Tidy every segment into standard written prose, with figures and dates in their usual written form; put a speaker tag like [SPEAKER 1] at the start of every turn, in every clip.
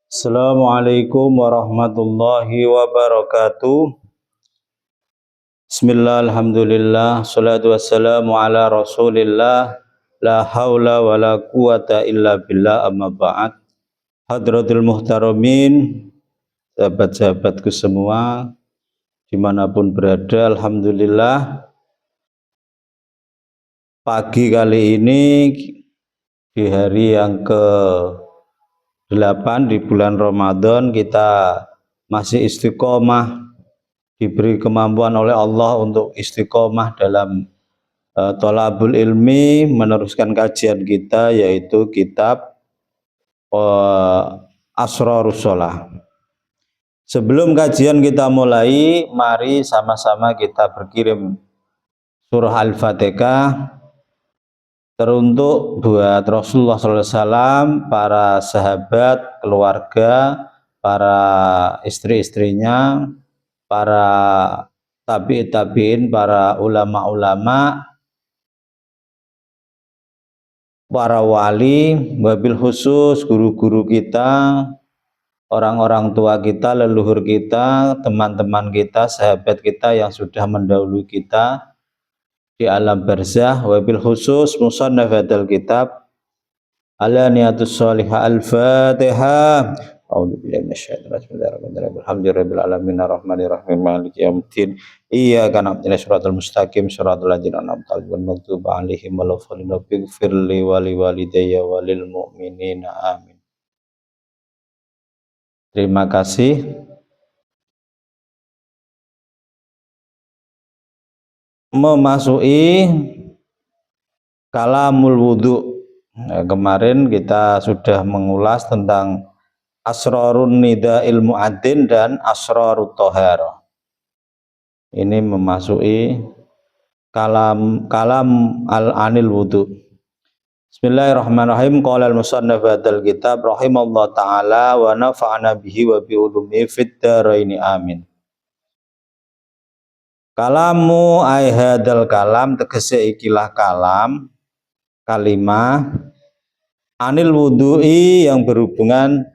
[SPEAKER 1] Assalamualaikum warahmatullahi wabarakatuh. Bismillah, alhamdulillah, salatu wassalamu ala rasulillah, la hawla wa la quwata illa billah, amma ba'd. Hadratul muhtaramin, sahabat-sahabatku semua, dimanapun berada, alhamdulillah, pagi kali ini di hari yang ke-8 di bulan Ramadan kita masih istiqomah, diberi kemampuan oleh Allah untuk istiqomah dalam thalabul ilmi, meneruskan kajian kita yaitu kitab Asrarus Shalah. Sebelum kajian kita mulai, mari sama-sama kita berkirim surah Al-Fatihah teruntuk buat Rasulullah SAW, para sahabat, keluarga, para istri-istrinya, para tabi'in, para ulama-ulama, para wali, wabil khusus guru-guru kita, orang-orang tua kita, leluhur kita, teman-teman kita, sahabat kita yang sudah mendahului kita di alam barzah, wabil khusus musannaf hadzal kitab ala niyatus sholihah. Al-Fatihah. A'udzubillahi minasyaitonir rajim. Alhamdulillahirabbil alamin arrahmanir rahim maliki yaumiddin. Iyyaka na'budu wa iyyaka mustaqim shiratal ladzina an'amta 'alaihim ghairil maghdubi 'alaihim waladdallin. Ighfirli wa liwalidayya wa lil mu'minina amin. Terima kasih. Memasuki kalamul wudu. Nah, kemarin kita sudah mengulas tentang asrarun nida'il muadzin dan asrarut thaharah. Ini memasuki kalam al-anil wudu. Bismillahirrahmanirrahim. Qala al-musannaf hadzal kitab rahimallahu taala wa nafa'ana bihi wa bi ulumihi fid dharain amin. Kalamu ai hadzal kalam, tegese ikilah kalam, kalimah anil wudu'i, yang berhubungan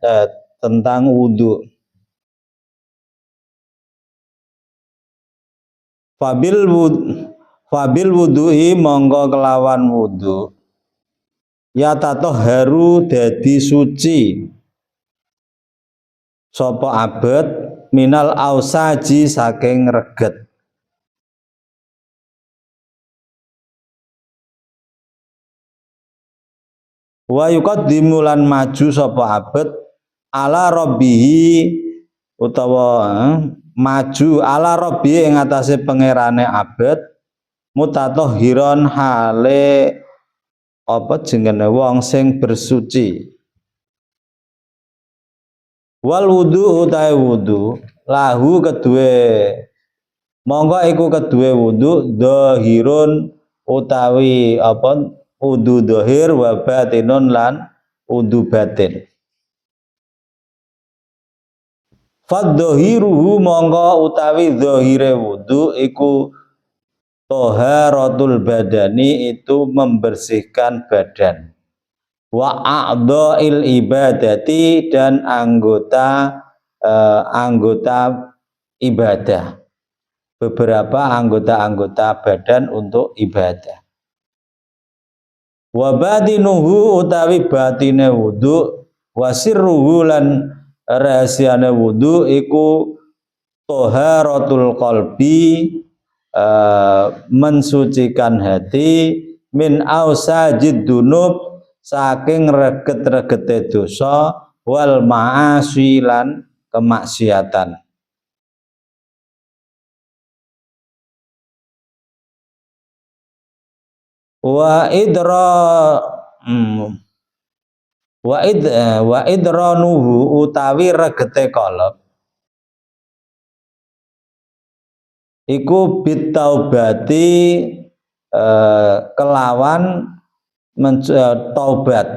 [SPEAKER 1] tentang wudu. Fabil wudu'i, monggo kelawan wudu, ya tatahharu, dadi suci sapa abad minal ausaji, saking reget. Wa yuqaddimu, lan maju sapa abad ala rabbihi, utawa maju ala rabbihi ing atase pangerane abad, mutatahhiron, hale apa jenenge wong sing bersuci. Wal wudu utahe wudu, lahu kedue monggo iku kedue wudu, dhahirun utawi apa wudu dhahir, wa batinun lan wudu batin. Fadhahiruhu, monggo utawi dhahire wudu iku taharatul badani, itu membersihkan badan. Wa a'dha'il ibadati, dan anggota ibadah, beberapa anggota-anggota badan untuk ibadah. Wa batinuhu, utawi batine wudu, wa sirruhu, lan rahasiane wudu iku taharatul qalbi, mensucikan hati, min ausajid dunub, saking reget-regete dosa, wal ma'asi, lan kemaksiatan. Wa idranuhu, utawi regete qalb iku bitaubati, kelawan taubat.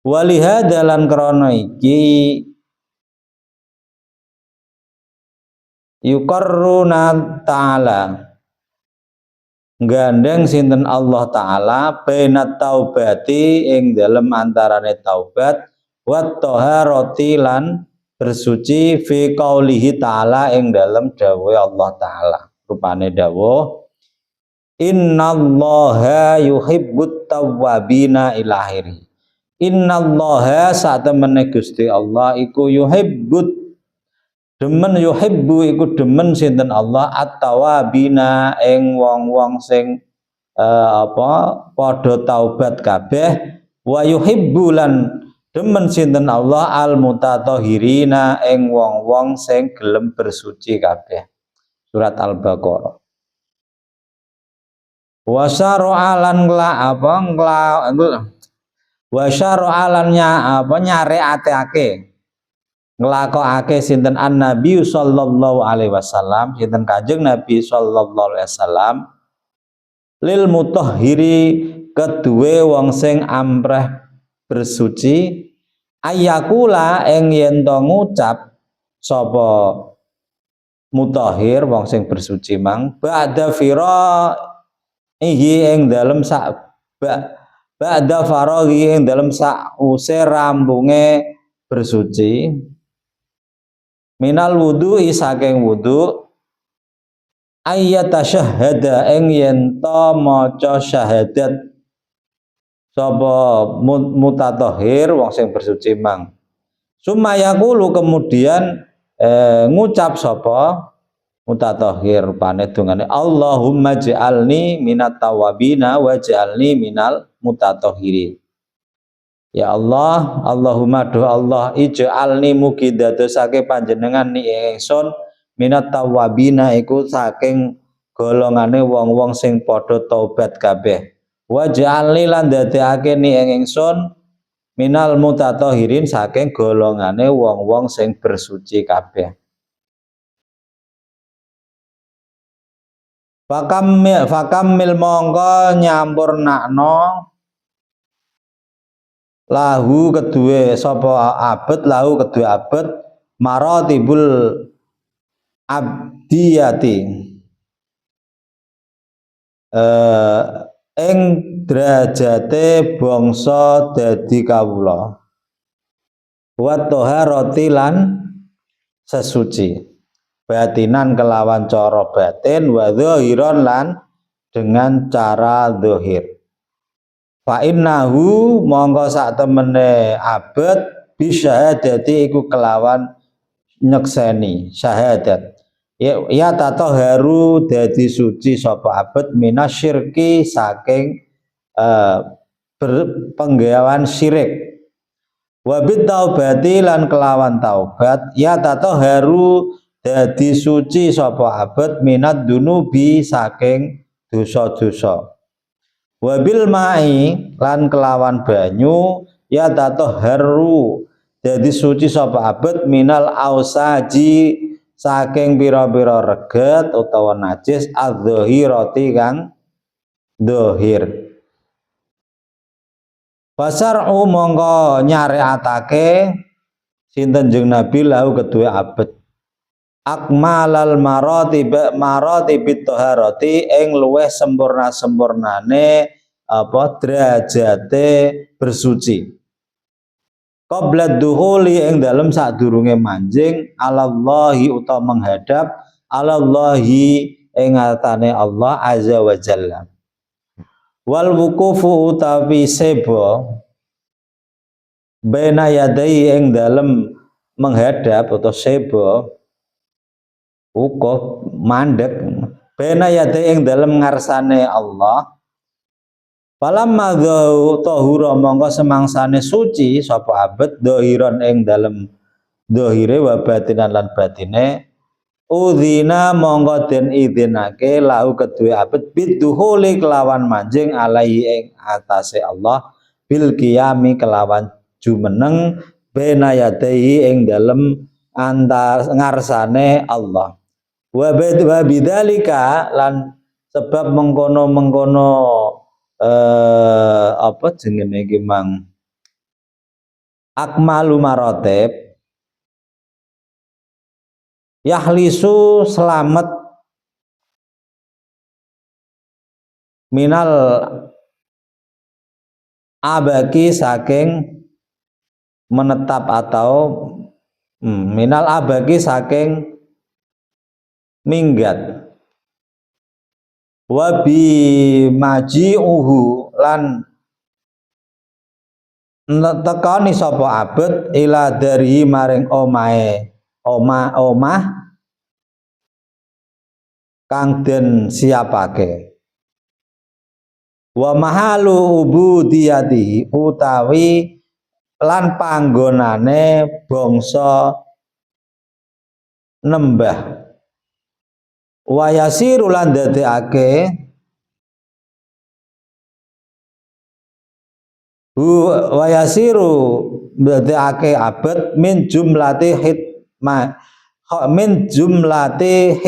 [SPEAKER 1] Walihada, lan krana iki yuqarruna ta'ala, gandeng sinten Allah taala, bainat taubati, ing dalem antarane taubat, wa taharati lan bersuci fi qaulihi ta'ala ing dalem dawuh Allah taala. Rupane dawuh innallaha yuhibbut tawwabina ila akhiri. Innallaha satemene Gusti Allah iku yuhibbu iku demen sinten Allah at-tawabina ing wong-wong sing padha taubat kabeh wa yuhibbu lan demen sinten Allah al mutatahhirina ing wong-wong sing gelem bersuci kabeh. Surat Al-Baqarah. Wa syara'alan nyareatake nglakokake sinten An-Nabi sallallahu alaihi wasallam, sinten Kanjeng Nabi sallallahu alaihi wasallam lil mutahhiri kedue wong sing ampreh bersuci ayakula ing yen to ngucap sapa mutahhir wong sing bersuci mang ba'da fira ihi ing dalem sak ba'da faraghi ing dalem sak use rampunge bersuci minal wudu'i saking wudu ayyata syahada ing yen to maca syahadat sapa mutatahhir wong sing bersuci mang sumayaqulu kemudian ngucap sapa mutatahhir rupane dongane Allahumma ja'alni minat tawabina wa ja'alni minal mutatahhirin. Ya Allah, Allahumma do Allah ij'alni mugi dadosake panjenengan ni ingsun minat tawabina iku saking golongane wong-wong sing padha taubat kabeh. Wa ja'alni lan dadekake ni ingsun minal mutatahhirin saking golongane wong-wong sing bersuci kabeh. Fakamil mongko nyampurnakno lahu kedue sapa abet lahu kedue abet maratibul abdiyati ing derajate bangsa dadi kawula wa taharati lan sesuci batinan kelawan cara batin wa zahiran lan dengan cara zahir. Fa innahu mongko sak temene abet bisyahadati iku kelawan nyekseni syahadat ya tatahharu dadi suci sapa abet minasyirki saking penggawean syirik wa bit taubati lan kelawan taubat ya tatahharu dadi suci sapa abet minad dunubi saking dosa-dosa wabil mai lan kelawan banyu ya tatahharu dadi suci sapa abet minal ausaji saking pira-pira reget utawa najis adzahirati kang zahir. Fasar'u mongko nyareatake sinten jeung Nabi lahu kedue abet akmalal maratibit taharati ing luweh sempurnane derajate bersuci qabla dukhuli ing dalem sadurunge manjing alallahi utawa menghadap alallahi ing ngatane Allah azza wa jalla wal wuqufu utawi seba bena yadai ing dalem menghadap atau seba wukuf mandek bena yadai ing dalem ngarsane Allah falamma tahura mongko semangsane suci sapa abet dhahiran ing dalem dhahire wa batinan lan batine udzina mongko den idzinake lahu kedue abet biduhuli kelawan manjing alaihi ing atase Allah bil qiyami kelawan jumeneng bena yadai ing dalem antar ngarsane Allah wa bidzalika lan sebab mengkono-mengkono apa jenenge iki mang akmalu maratib yahlisu selamat minal abaki saking menetap atau minal abagi saking minggat, wabi maji'uhu lan tekani sapa abet ila dari maring omahe omah kang den siapake, wa mahalu ubudiyati utawi lan panggonane bangsa nembah, wa yasiru lan dadekake wa yasiru dadekake abet min jumlati hitma min jumlati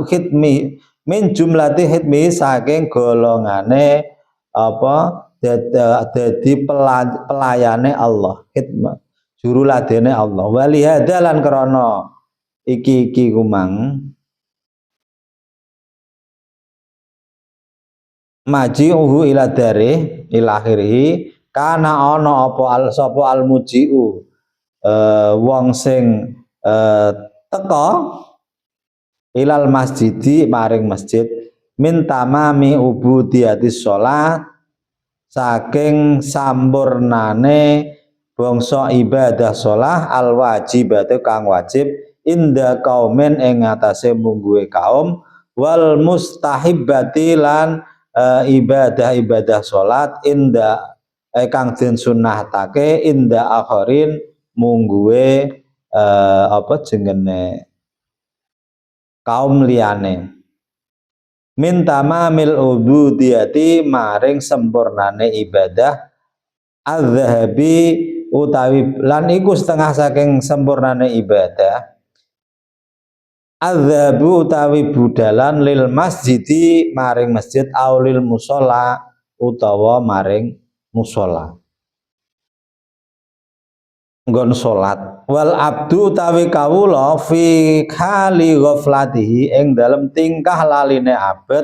[SPEAKER 1] hitmi min jumlati hitmi saking golongane apa dadi pelayane Allah, hitma juruladene Allah, walihada lan krana iki kumang maji'uhu ila dari ila akhirih kana ana apa sapa al muji'u wong sing teka ilal masjidi maring masjid min tamami ubudiyati sholat saking sampurnane bangsa ibadah sholat al wajibate kang wajib inda kaumen ing atase mungguhe kaum wal mustahibbati lan ibadah sholat inda kang den sunnatake inda akhirin mungguhe apa jenenge kaum liyane min tamamil ubudiyati maring sempurnane ibadah az-zahabi utawi lan iku setengah saking sempurnane ibadah az-zahabu utawi budalan lil masjidi maring masjid aulil musola utawa maring musola nggon salat wal abdu utawi kawula fi khali ghaflatihi ing dalem tingkah laline abet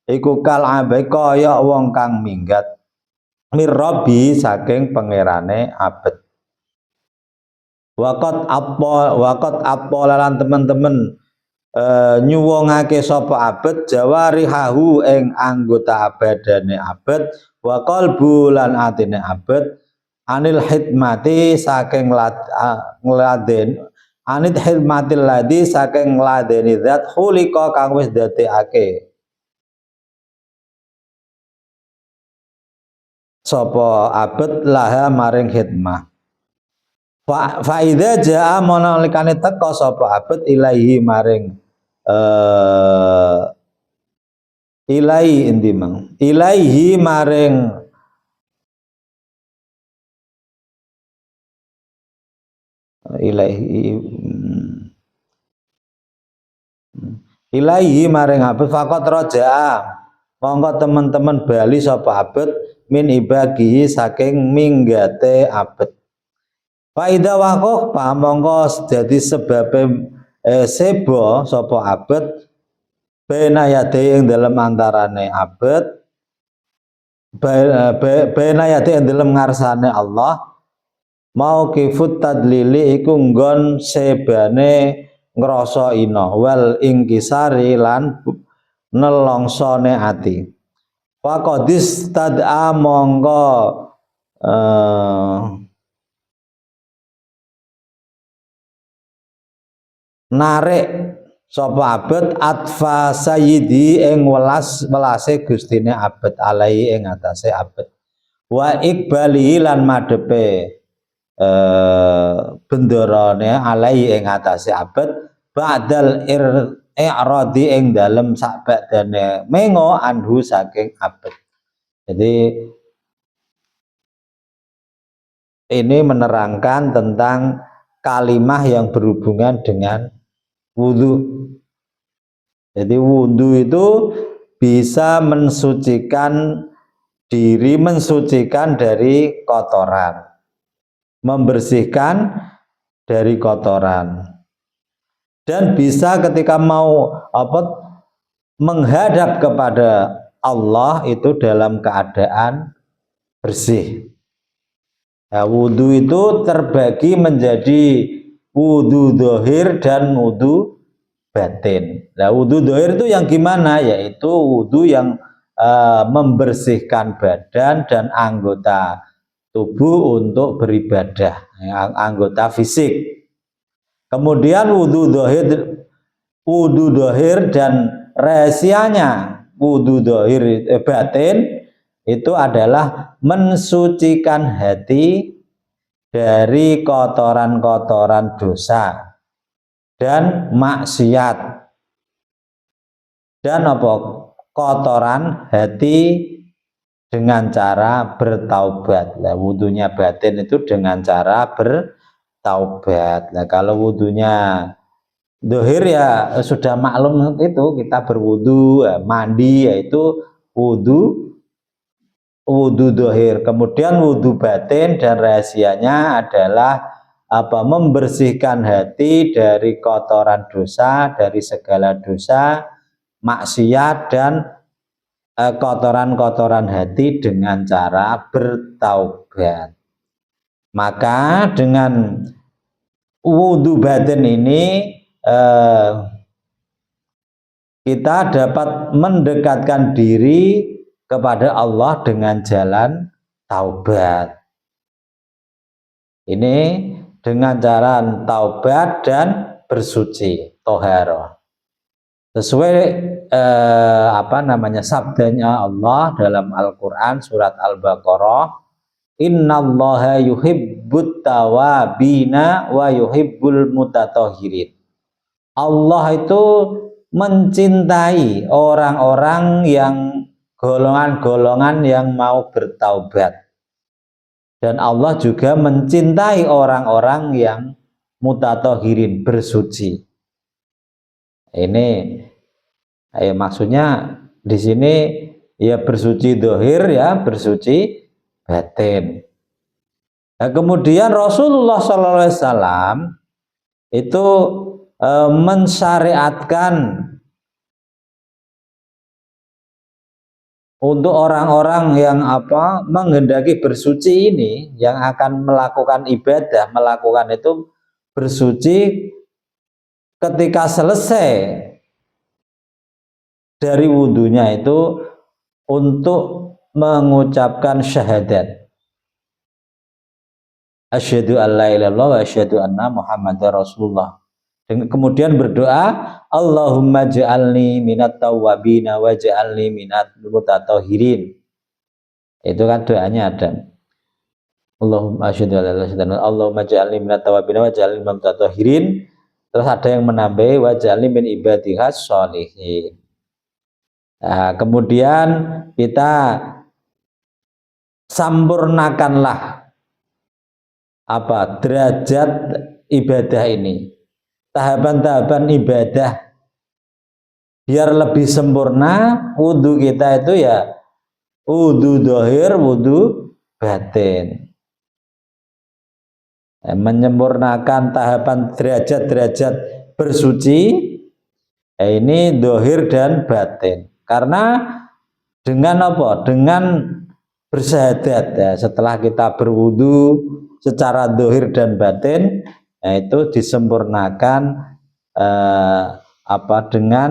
[SPEAKER 1] iku kal abai kaya wong kang minggat mirrobi saking pangerane abet waqat apa lan teman-teman nyuwungake sapa abet jawarihahu ing anggota badane abet wa qalbu lan atine abet anil hikmati saking ngladen anit hikmatil ladzi saking ngladeni zat khulika kang wis dadekake sapa abet laha maring hikmah fa idza jaa monalikane teka sapa abet ilahi maring ilai endi mang ilaihi maring ilaihi maring abet faqat rajaa monggo teman-teman bali sapa abet min ibagi saking minggate abet faida waqoh pamongko dadi sebabe sebo sapa abet bena yade ing dalem antarane abet bena yade ing dalem ngarsane Allah mau kifut tadlili iku nggon sebane ngrasa ina wal ingkisari lan nelongsone ati faqadis tad'a mongko narik sapa abet atfa sayyidi ing welase gustine abet alai ing atase abet wa iqbali lan madhepe bendarane alai ing atase abet ba'dal i'radi ing dalem sakbadane mengo anhu saking abet. Jadi ini menerangkan tentang kalimah yang berhubungan dengan wudhu. Jadi wudhu itu bisa mensucikan diri, mensucikan dari kotoran, membersihkan dari kotoran, dan bisa ketika mau menghadap kepada Allah itu dalam keadaan bersih. Nah, wudhu itu terbagi menjadi wudhu dohir dan wudhu batin. Nah, wudhu dohir itu yang gimana? Yaitu wudhu yang membersihkan badan dan anggota tubuh untuk beribadah, anggota fisik. Kemudian wudhu dohir dan rahasianya wudhu dohir batin itu adalah mensucikan hati dari kotoran-kotoran dosa dan maksiat dan apa kotoran hati dengan cara bertaubat. Nah, wudhunya batin itu dengan cara bertaubat. Nah, kalau wudhunya dohir ya sudah maklum itu kita berwudhu, mandi yaitu wudhu dohir. Kemudian wudhu batin dan rahasianya adalah membersihkan hati dari kotoran dosa, dari segala dosa, maksiat dan kotoran-kotoran hati dengan cara bertaubat. Maka dengan wudhu batin ini kita dapat mendekatkan diri kepada Allah dengan jalan taubat. Ini dengan cara taubat dan bersuci, toharoh. Sesuai sabdanya Allah dalam Al-Quran surat Al-Baqarah, innallaha yuhibbut tawabina wa yuhibbul mutatahhirin. Allah itu mencintai orang-orang yang golongan-golongan yang mau bertaubat. Dan Allah juga mencintai orang-orang yang mutatahhirin, bersuci. Ini maksudnya di sini ya bersuci dohir ya bersuci batin. Nah, kemudian Rasulullah SAW itu mensyariatkan untuk orang-orang yang menghendaki bersuci ini, yang akan melakukan ibadah, melakukan itu bersuci ketika selesai dari wudhunya itu untuk mengucapkan syahadat asyhadu an la ilaha illallah wa asyhadu anna muhammadar rasulullah. Kemudian berdoa, Allahumma ja'alni minat tawwabina wa ja'alni minat mutatahhirin. Itu kan doanya ada. Allahumma asyhadu an la ilaha illallah, Allahumma ja'alni minat tawwabina wa ja'alni minat mutatahhirin. Terus ada yang menambahi wa ja'alni min ibadihas sholihin. Nah, kemudian kita sampurnakanlah derajat ibadah ini, tahapan-tahapan ibadah biar lebih sempurna. Wudhu kita itu ya wudhu dohir, wudhu batin. Menyempurnakan tahapan derajat-derajat bersuci ini dohir dan batin. Karena dengan Dengan bersyahadat ya, setelah kita berwudhu secara dohir dan batin, itu disempurnakan dengan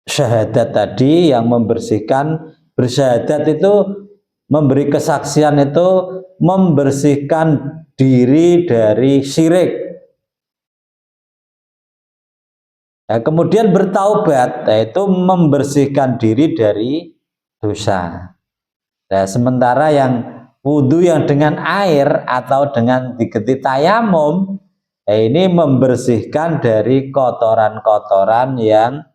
[SPEAKER 1] syahadat tadi yang membersihkan. Bersyahadat itu memberi kesaksian, itu membersihkan diri dari syirik. Nah, kemudian bertaubat, yaitu membersihkan diri dari dosa. Nah, sementara yang wudhu yang dengan air atau dengan diganti tayamum, ini membersihkan dari kotoran-kotoran yang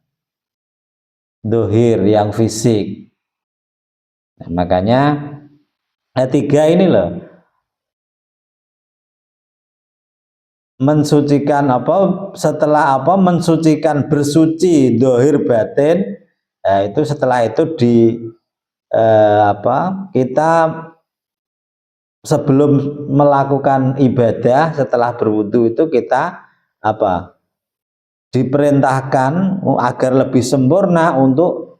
[SPEAKER 1] dohir, yang fisik. Nah, makanya tiga ini loh, mensucikan setelah mensucikan bersuci dohir batin. Nah, itu setelah itu kita sebelum melakukan ibadah setelah berwudu itu kita diperintahkan agar lebih sempurna untuk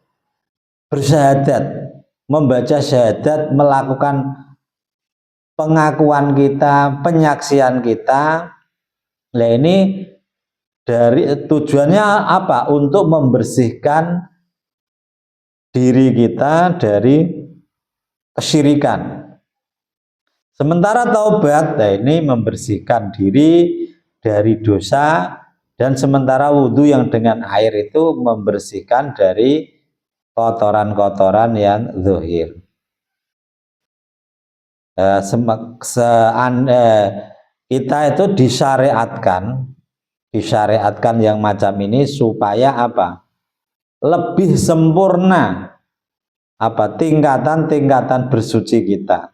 [SPEAKER 1] bersyahadat, membaca syahadat, melakukan pengakuan kita, penyaksian kita. Nah ini dari tujuannya apa? Untuk membersihkan diri kita dari kesyirikan. Sementara taubat, nah ini membersihkan diri dari dosa, dan sementara wudhu yang dengan air itu membersihkan dari kotoran-kotoran yang zahir. Kita itu disyariatkan yang macam ini supaya apa? Lebih sempurna apa tingkatan-tingkatan bersuci kita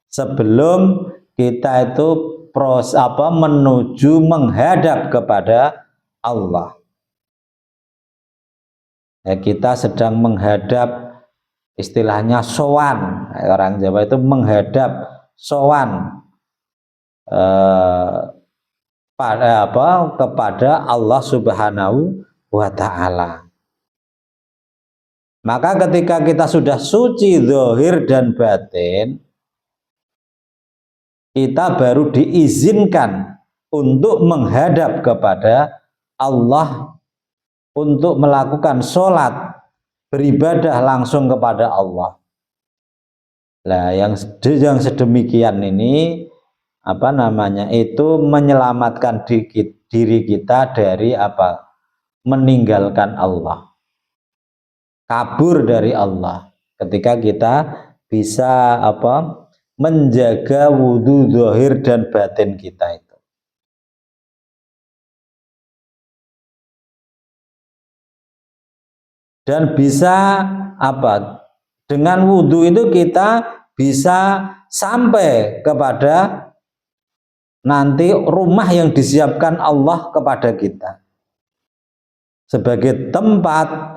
[SPEAKER 1] sebelum kita itu menuju menghadap kepada Allah. Ya, kita sedang menghadap, istilahnya sowan, orang Jawa itu menghadap sowan kepada Allah Subhanahu wa Ta'ala. Maka ketika kita sudah suci zahir dan batin, kita baru diizinkan untuk menghadap kepada Allah, untuk melakukan sholat, beribadah langsung kepada Allah. Nah, yang sedemikian ini itu menyelamatkan diri kita dari apa? Meninggalkan Allah, kabur dari Allah. Ketika kita bisa menjaga wudhu zahir dan batin kita itu. Dan bisa dengan wudhu itu kita bisa sampai kepada nanti rumah yang disiapkan Allah kepada kita sebagai tempat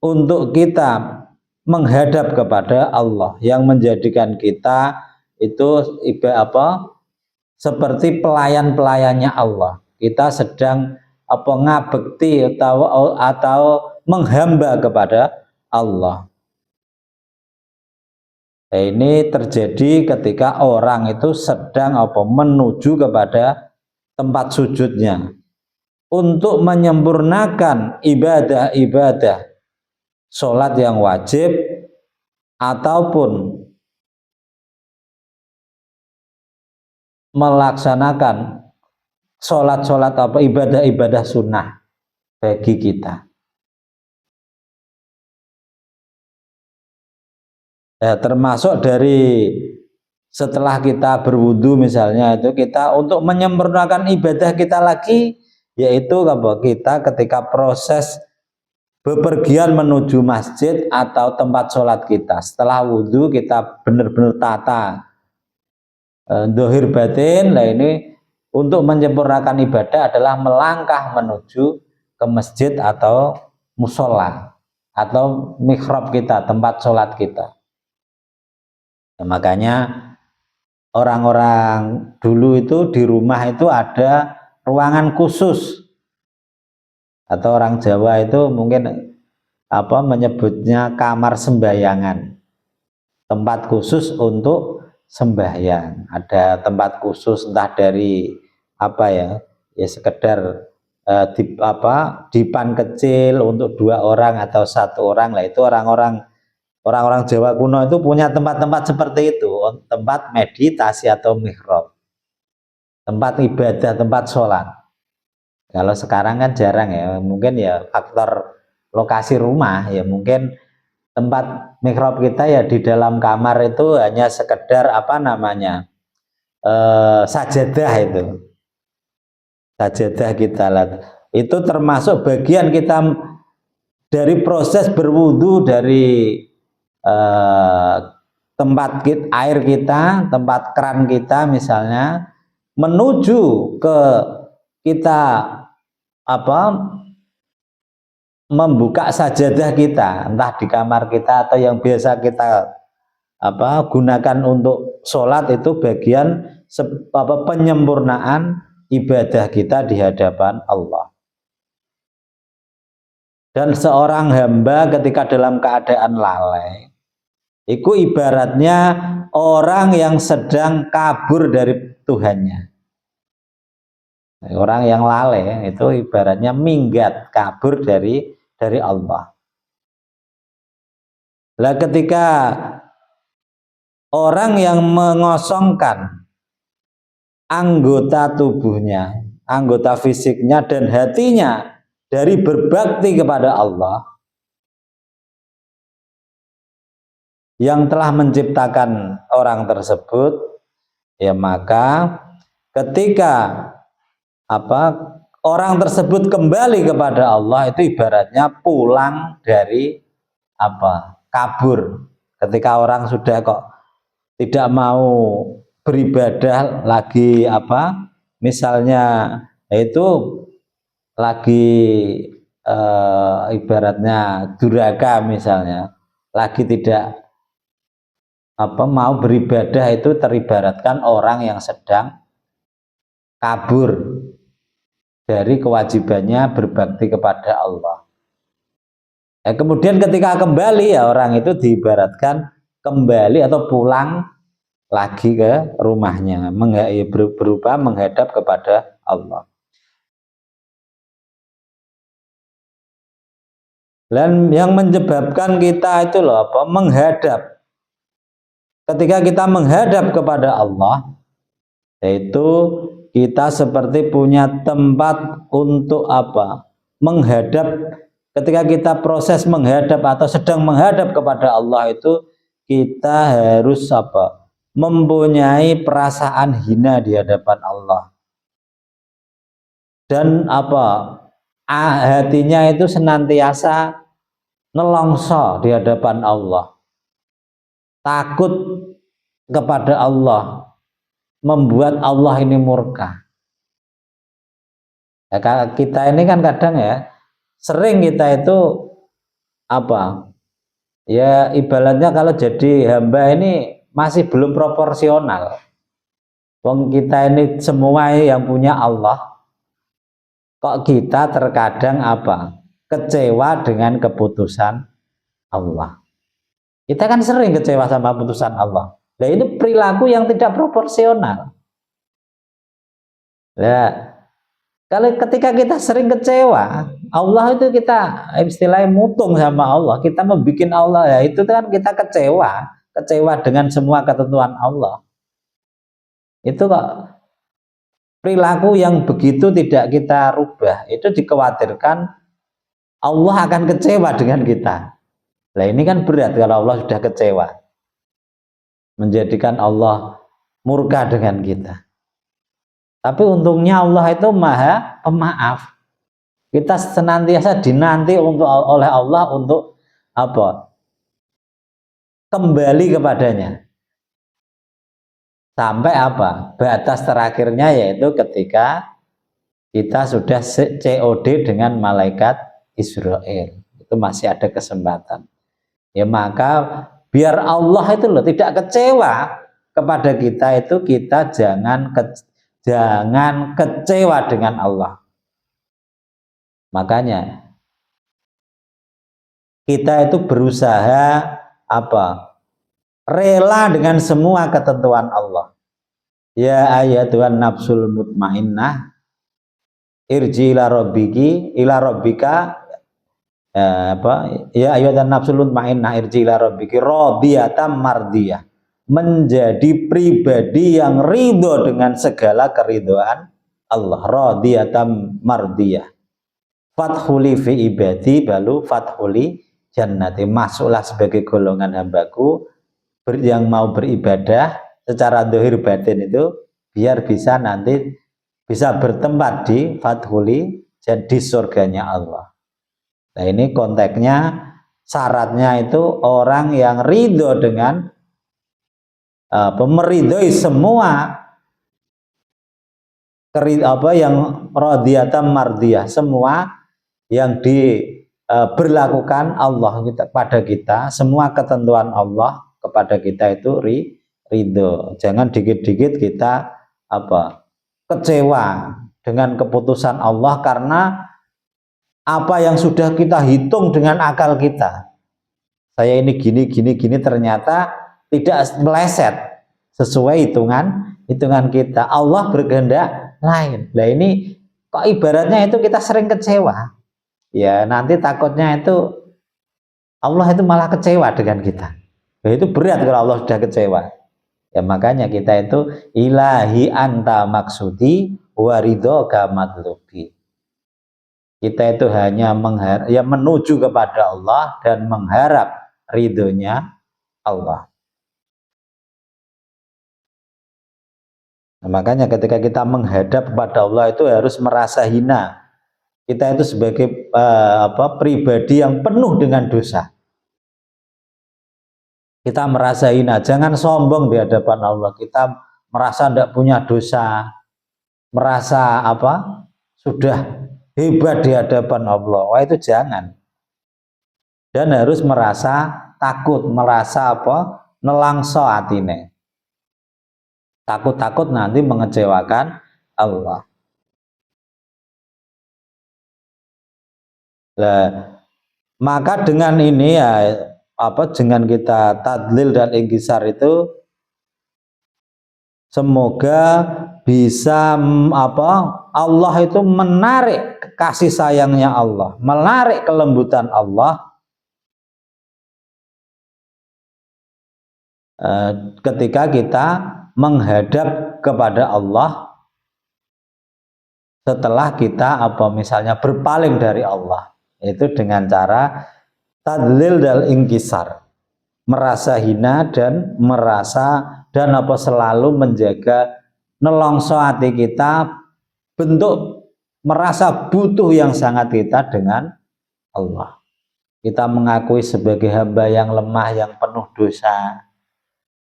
[SPEAKER 1] untuk kita menghadap kepada Allah, yang menjadikan kita itu seperti pelayan-pelayannya Allah. Kita sedang ngabekti atau menghamba kepada Allah. Nah, ini terjadi ketika orang itu sedang menuju kepada tempat sujudnya untuk menyempurnakan ibadah-ibadah sholat yang wajib ataupun melaksanakan sholat-sholat ibadah-ibadah sunnah bagi kita. Ya, termasuk dari setelah kita berwudu misalnya, itu kita untuk menyempurnakan ibadah kita lagi, yaitu kita ketika proses bepergian menuju masjid atau tempat sholat kita. Setelah wudhu kita benar-benar tata zahir batin. Nah ini untuk menyempurnakan ibadah adalah melangkah menuju ke masjid atau musola atau mihrab kita, tempat sholat kita. Nah, makanya orang-orang dulu itu di rumah itu ada ruangan khusus, atau orang Jawa itu mungkin menyebutnya kamar sembahyangan, tempat khusus untuk sembahyang. Ada tempat khusus entah dari ya sekedar dipan kecil untuk 2 orang atau 1 orang. Lah itu orang-orang Jawa kuno itu punya tempat-tempat seperti itu, tempat meditasi atau mihrab, tempat ibadah, tempat sholat. Kalau sekarang kan jarang ya, mungkin ya faktor lokasi rumah, ya mungkin tempat mihrab kita ya di dalam kamar itu hanya sekedar sajadah itu. Sajadah kita itu termasuk bagian kita dari proses berwudu dari tempat air kita, tempat keran kita misalnya, menuju ke kita membuka sajadah kita, entah di kamar kita atau yang biasa kita gunakan untuk sholat, itu bagian penyempurnaan ibadah kita di hadapan Allah. Dan seorang hamba ketika dalam keadaan lalai, itu ibaratnya orang yang sedang kabur dari Tuhannya. Orang yang lalai itu ibaratnya minggat, kabur dari Allah. Lah ketika orang yang mengosongkan anggota tubuhnya, anggota fisiknya dan hatinya dari berbakti kepada Allah yang telah menciptakan orang tersebut, ya maka ketika orang tersebut kembali kepada Allah itu ibaratnya pulang dari kabur. Ketika orang sudah kok tidak mau beribadah lagi misalnya itu lagi ibaratnya durhaka, misalnya lagi tidak mau beribadah, itu teribaratkan orang yang sedang kabur dari kewajibannya berbakti kepada Allah. Kemudian ketika kembali, ya orang itu diibaratkan kembali atau pulang lagi ke rumahnya, berupa menghadap kepada Allah. Dan yang menyebabkan kita itu menghadap. Ketika kita menghadap kepada Allah, yaitu kita seperti punya tempat untuk menghadap. Ketika kita proses menghadap atau sedang menghadap kepada Allah itu, kita harus mempunyai perasaan hina di hadapan Allah. Dan hatinya itu senantiasa nelongso di hadapan Allah. Takut kepada Allah, membuat Allah ini murka. Ya, kita ini kan kadang ya sering kita itu ya ibaratnya kalau jadi hamba ini masih belum proporsional. Wong kita ini semua yang punya Allah, kok kita terkadang kecewa dengan keputusan Allah. Kita kan sering kecewa sama putusan Allah. Nah, ini perilaku yang tidak proporsional. Nah, kalau ketika kita sering kecewa, Allah itu kita istilahnya mutung sama Allah, kita membuat Allah, ya itu kan kita kecewa dengan semua ketentuan Allah. Itu kok perilaku yang begitu tidak kita rubah, itu dikhawatirkan Allah akan kecewa dengan kita. Nah ini kan berat kalau Allah sudah kecewa, menjadikan Allah murka dengan kita. Tapi untungnya Allah itu maha pemaaf. Kita senantiasa dinanti oleh Allah untuk kembali kepadanya. Sampai batas terakhirnya yaitu ketika kita sudah COD dengan malaikat Israel. Itu masih ada kesempatan. Ya maka biar Allah itu tidak kecewa kepada kita, itu kita jangan kecewa dengan Allah. Makanya kita itu berusaha rela dengan semua ketentuan Allah. Ya ayyatuhan nafsul mutmainnah irji ila rabbika ya ayyuhan nafsul mutmainnah irji ila rabbiki radiyatan mardiyah, menjadi pribadi yang ridho dengan segala keridhaan Allah. Radiyatan mardiyah, fathuli fi ibadi balu fathuli jannati, masuklah sebagai golongan hambaku yang mau beribadah secara zahir batin itu, biar bisa nanti bisa bertempat di fathuli, jadi surganya Allah. Nah ini konteksnya, syaratnya itu orang yang ridho dengan meridhoi semua yang radiyatan mardiyah, semua yang diberlakukan Allah pada kita, semua ketentuan Allah kepada kita itu ridho. Jangan dikit-dikit kita kecewa dengan keputusan Allah karena apa yang sudah kita hitung dengan akal kita. Saya ini gini, ternyata tidak meleset sesuai hitungan kita. Allah berkehendak lain. Nah ini kok ibaratnya itu kita sering kecewa. Ya nanti takutnya itu Allah itu malah kecewa dengan kita. Nah, itu berat kalau Allah sudah kecewa. Ya makanya kita itu ilahi anta maksudi waridhoka matlubi. Kita itu hanya menuju kepada Allah dan mengharap ridhonya Allah. Nah, makanya ketika kita menghadap kepada Allah itu harus merasa hina. Kita itu sebagai pribadi yang penuh dengan dosa. Kita merasa hina, jangan sombong di hadapan Allah. Kita merasa tidak punya dosa, merasa sudah hebat di hadapan Allah. Wah itu jangan. Dan harus merasa takut, merasa nelangso atine. Takut-takut nanti mengecewakan Allah. Nah, maka dengan ini ya dengan kita tadlil dan ingkisar itu semoga bisa Allah itu menarik kasih sayangnya Allah, menarik kelembutan Allah ketika kita menghadap kepada Allah setelah kita misalnya berpaling dari Allah, itu dengan cara tadlil dan ingkisar, merasa hina dan selalu menjaga nelongso hati kita, bentuk merasa butuh yang sangat kita dengan Allah. Kita mengakui sebagai hamba yang lemah, yang penuh dosa.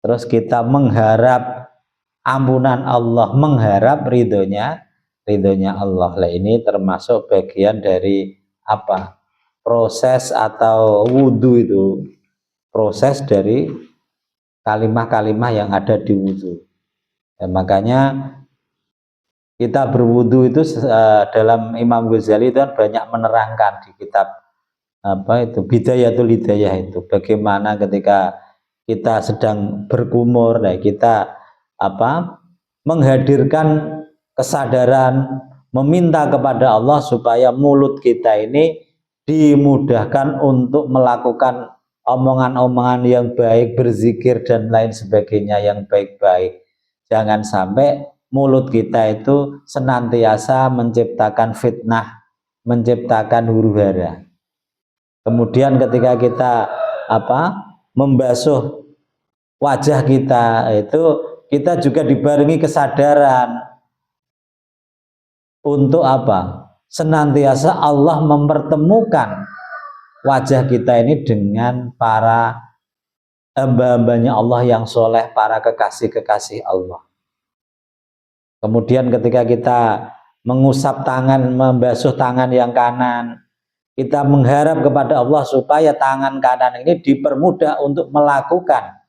[SPEAKER 1] Terus kita mengharap ampunan Allah, mengharap ridhonya Allah. Nah, ini termasuk bagian dari proses atau wudhu itu, proses dari kalimah-kalimah yang ada di wudhu. Ya, makanya kita berwudhu itu dalam Imam Ghazali itu banyak menerangkan di kitab Bidayatul Hidayah itu, bagaimana ketika kita sedang berkumur, nah kita menghadirkan kesadaran, meminta kepada Allah supaya mulut kita ini dimudahkan untuk melakukan omongan-omongan yang baik, berzikir dan lain sebagainya yang baik-baik. Jangan sampai mulut kita itu senantiasa menciptakan fitnah, menciptakan huru-hara. Kemudian ketika kita membasuh wajah kita, itu kita juga dibarengi kesadaran untuk senantiasa Allah mempertemukan wajah kita ini dengan para hamba-hambanya Allah yang soleh, para kekasih-kekasih Allah. Kemudian ketika kita mengusap tangan, membasuh tangan yang kanan, kita mengharap kepada Allah supaya tangan kanan ini dipermudah untuk melakukan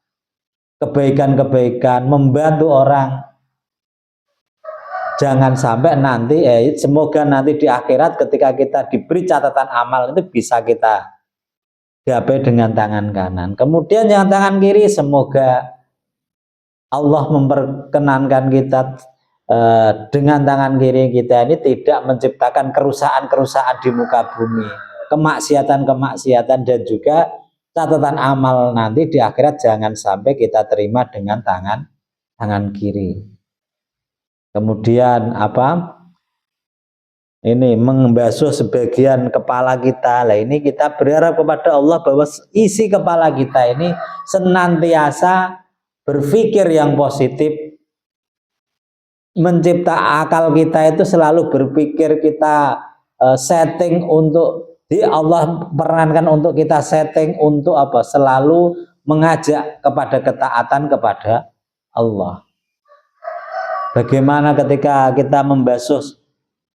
[SPEAKER 1] kebaikan-kebaikan, membantu orang. Jangan sampai nanti, semoga nanti di akhirat ketika kita diberi catatan amal itu bisa kita gapai dengan tangan kanan. Kemudian yang tangan kiri semoga Allah memperkenankan kita dengan tangan kiri kita ini tidak menciptakan kerusakan-kerusakan di muka bumi, kemaksiatan-kemaksiatan, dan juga catatan amal nanti di akhirat jangan sampai kita terima dengan tangan kiri. Kemudian ini membasuh sebagian kepala kita. Lah ini kita berharap kepada Allah bahwa isi kepala kita ini senantiasa berpikir yang positif, mencipta akal kita itu selalu berpikir kita setting untuk Allah perankan untuk kita setting untuk selalu mengajak kepada ketaatan kepada Allah. Bagaimana ketika kita membasuh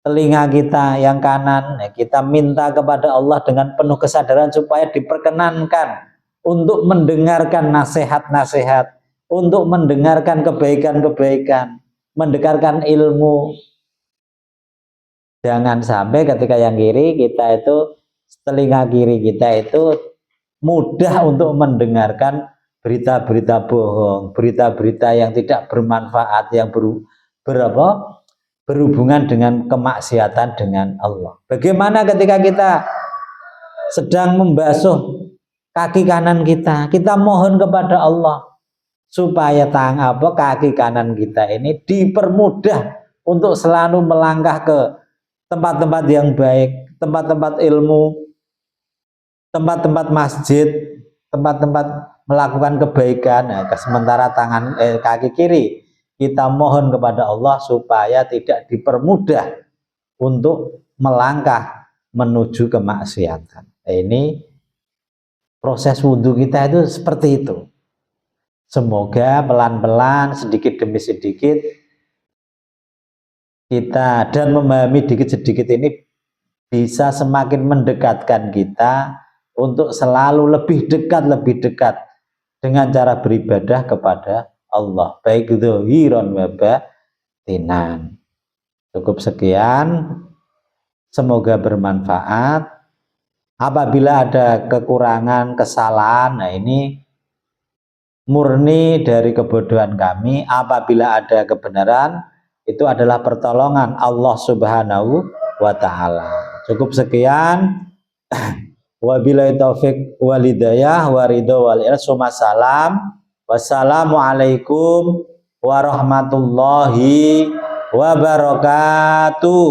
[SPEAKER 1] telinga kita yang kanan, kita minta kepada Allah dengan penuh kesadaran supaya diperkenankan untuk mendengarkan nasihat-nasihat, untuk mendengarkan kebaikan-kebaikan, mendengarkan ilmu. Jangan sampai ketika yang kiri kita itu, telinga kiri kita itu mudah untuk mendengarkan berita-berita bohong, berita-berita yang tidak bermanfaat, yang berhubungan dengan kemaksiatan dengan Allah. Bagaimana ketika kita sedang membasuh kaki kanan kita mohon kepada Allah supaya kaki kanan kita ini dipermudah untuk selalu melangkah ke tempat-tempat yang baik, tempat-tempat ilmu, tempat-tempat masjid, tempat-tempat melakukan kebaikan. Nah, sementara kaki kiri kita mohon kepada Allah supaya tidak dipermudah untuk melangkah menuju kemaksiatan. Ini proses wudhu kita itu seperti itu. Semoga pelan-pelan, sedikit demi sedikit kita dan memahami sedikit ini bisa semakin mendekatkan kita untuk selalu lebih dekat dengan cara beribadah kepada Allah, baik zahiran wa batinan. Cukup sekian, semoga bermanfaat. Apabila ada kekurangan, kesalahan, nah ini murni dari kebodohan kami. Apabila ada kebenaran, itu adalah pertolongan Allah Subhanahu wa ta'ala. Cukup sekian. Wabillahi taufik wal hidayah wa ridha wal salam. Wassalamualaikum warahmatullahi wabarakatuh.